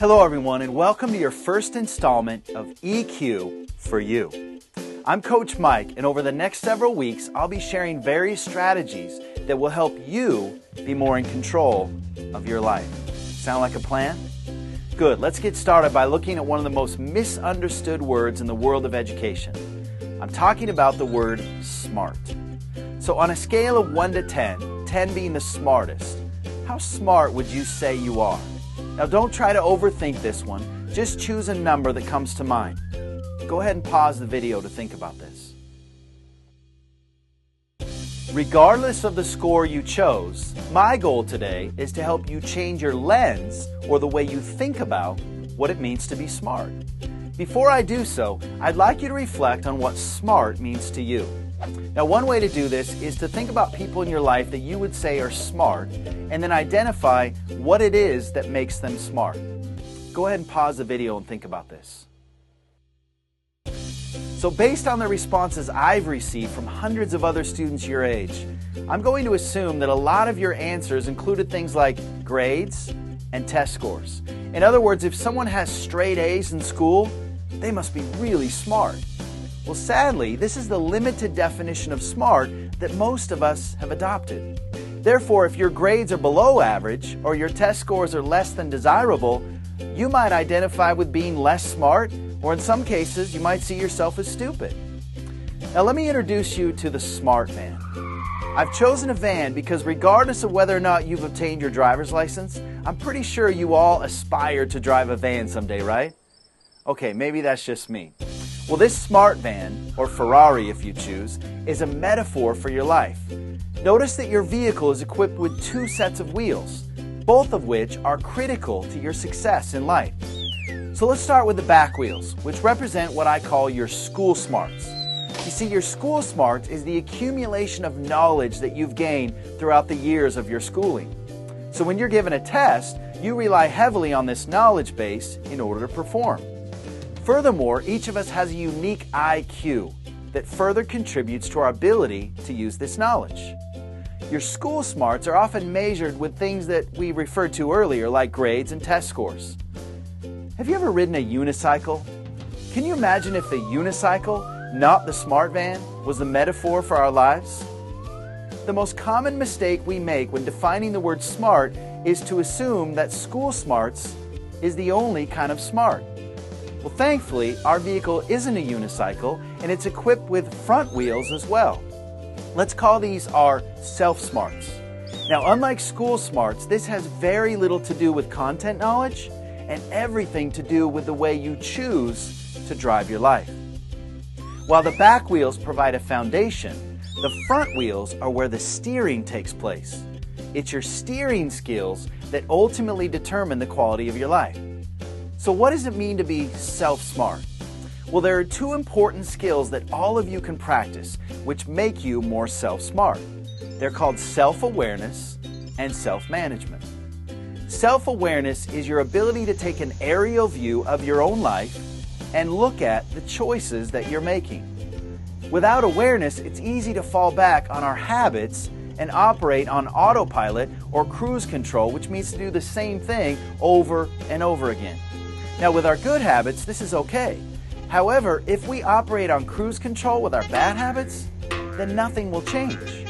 Hello everyone, and welcome to your first installment of EQ for You. I'm Coach Mike, and over the next several weeks I'll be sharing various strategies that will help you be more in control of your life. Sound like a plan? Good, let's get started by looking at one of the most misunderstood words in the world of education. I'm talking about the word smart. So on a scale of 1 to 10, 10 being the smartest, how smart would you say you are? Now don't try to overthink this one, just choose a number that comes to mind. Go ahead and pause the video to think about this. Regardless of the score you chose, my goal today is to help you change your lens or the way you think about what it means to be smart. Before I do so, I'd like you to reflect on what smart means to you. Now, one way to do this is to think about people in your life that you would say are smart and then identify what it is that makes them smart. Go ahead and pause the video and think about this. So based on the responses I've received from hundreds of other students your age, I'm going to assume that a lot of your answers included things like grades and test scores. In other words, if someone has straight A's in school, they must be really smart. Well, sadly, this is the limited definition of smart that most of us have adopted. Therefore, if your grades are below average or your test scores are less than desirable, you might identify with being less smart, or in some cases, you might see yourself as stupid. Now, let me introduce you to the Smart Van. I've chosen a van because regardless of whether or not you've obtained your driver's license, I'm pretty sure you all aspire to drive a van someday, right? Okay, maybe that's just me. Well, this Smart Van, or Ferrari if you choose, is a metaphor for your life. Notice that your vehicle is equipped with 2 sets of wheels, both of which are critical to your success in life. So let's start with the back wheels, which represent what I call your school smarts. You see, your school smarts is the accumulation of knowledge that you've gained throughout the years of your schooling. So when you're given a test, you rely heavily on this knowledge base in order to perform. Furthermore, each of us has a unique IQ that further contributes to our ability to use this knowledge. Your school smarts are often measured with things that we referred to earlier, like grades and test scores. Have you ever ridden a unicycle? Can you imagine if the unicycle, not the Smart Van, was the metaphor for our lives? The most common mistake we make when defining the word smart is to assume that school smarts is the only kind of smart. Well, thankfully, our vehicle isn't a unicycle, and it's equipped with front wheels as well. Let's call these our self-smarts. Now, unlike school smarts, this has very little to do with content knowledge and everything to do with the way you choose to drive your life. While the back wheels provide a foundation, the front wheels are where the steering takes place. It's your steering skills that ultimately determine the quality of your life. So what does it mean to be self-smart? Well, there are 2 important skills that all of you can practice, which make you more self-smart. They're called self-awareness and self-management. Self-awareness is your ability to take an aerial view of your own life and look at the choices that you're making. Without awareness, it's easy to fall back on our habits and operate on autopilot or cruise control, which means to do the same thing over and over again. Now, with our good habits, this is okay. However, if we operate on cruise control with our bad habits, then nothing will change.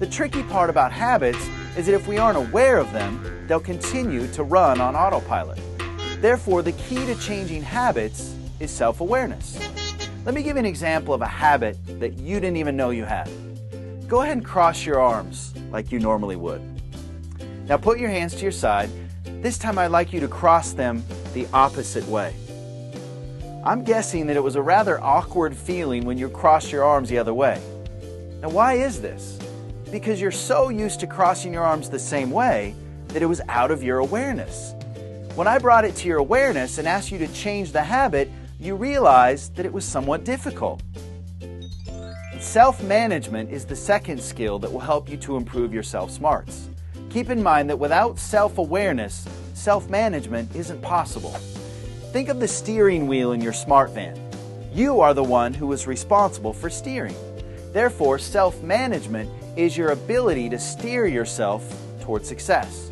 The tricky part about habits is that if we aren't aware of them, they'll continue to run on autopilot. Therefore, the key to changing habits is self-awareness. Let me give you an example of a habit that you didn't even know you had. Go ahead and cross your arms like you normally would. Now put your hands to your side. This time I'd like you to cross them the opposite way. I'm guessing that it was a rather awkward feeling when you crossed your arms the other way. Now why is this? Because you're so used to crossing your arms the same way that it was out of your awareness. When I brought it to your awareness and asked you to change the habit, you realized that it was somewhat difficult. Self-management is the second skill that will help you to improve your self-smarts. Keep in mind that without self-awareness, self-management isn't possible. Think of the steering wheel in your Smart Van. You are the one who is responsible for steering. Therefore, self-management is your ability to steer yourself toward success.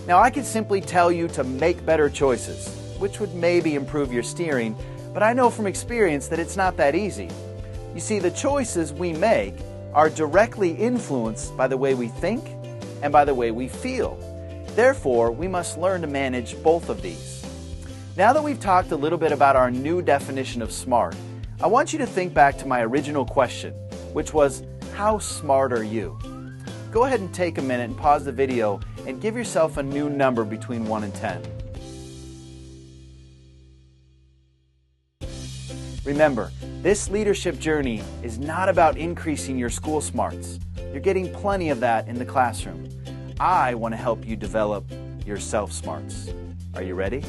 Now, I could simply tell you to make better choices, which would maybe improve your steering, but I know from experience that it's not that easy. You see, the choices we make are directly influenced by the way we think and by the way we feel. Therefore, we must learn to manage both of these. Now that we've talked a little bit about our new definition of smart, I want you to think back to my original question, which was, how smart are you? Go ahead and take a minute and pause the video and give yourself a new number between 1 and 10. Remember, this leadership journey is not about increasing your school smarts. You're getting plenty of that in the classroom. I want to help you develop your self-smarts. Are you ready?